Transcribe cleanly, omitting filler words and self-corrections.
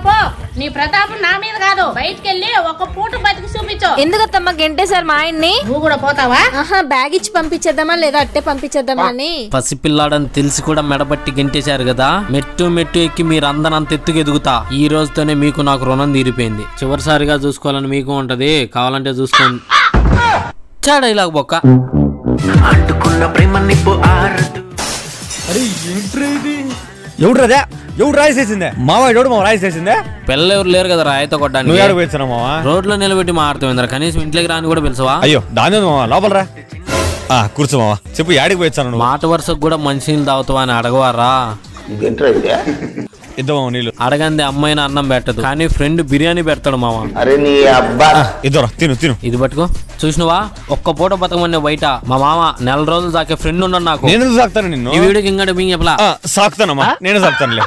పో నీ ప్రతాపం నా మీద కాదు, బయటికి వెళ్ళి ఒక పూట బతికి చూపించు. ఎందుకత్తమ్మా గంటేశారు మా ఆయన్ని? నువ్వు కూడా పోతావా? బ్యాగ్ ఇచ్చి పంపించేద్దామా లేదా అట్టే పంపించేద్దామా అని. పసిపిల్లాడని తెలిసి కూడా మెడబట్టి గెంటేశారు కదా, మెట్టు మెట్టు ఎక్కి మీరు అందనంత ఎత్తుకు ఎదుగుతా. ఈ రోజుతోనే మీకు నాకు రుణం తీరిపోయింది. చివరిసారిగా చూసుకోవాలని మీకు ఉంటది, కావాలంటే చూసుకోండి. చాడైలాగ బొక్క ఎవడు రాయిసేసిందే మావాడు, ఎవడు మా రాయిసేసిందే? పిల్లలు ఎవరు లేరు కదా రాయితో కొట్టడానికి. రోడ్లో నిలబెట్టి మాట్లాడుతుంది, కనీసం ఇంట్లోకి రాని కూడా పిలుసవా? అయ్యో దాని మావా లోపల రా, కూర్చో మావా. చెప్పు యాడికి పోయిచ్చాను? మాట వరుసకు కూడా మంచినీళ్ళు తాగుతావా అని అడగవారా? ఇద్దామా నీళ్ళు? అడగంది అమ్మాయిన అన్నం పెట్టదు, కానీ ఫ్రెండ్ బిర్యానీ పెడతాడు మామ. ఇద్దరు తిను తిను. ఇది పట్టుకో. చూసినవా, ఒక్క పూట బతకమనే బయట మా మామ నెల రోజులు దాకే ఫ్రెండ్ ఉన్నాడు నాకు. నేను సాగుతాను నిన్ను. ఈ వీడియోకి ఇంకా బింగ్ చెప్పలా సాగుతానమ్మా, నేను సాగుతానులే.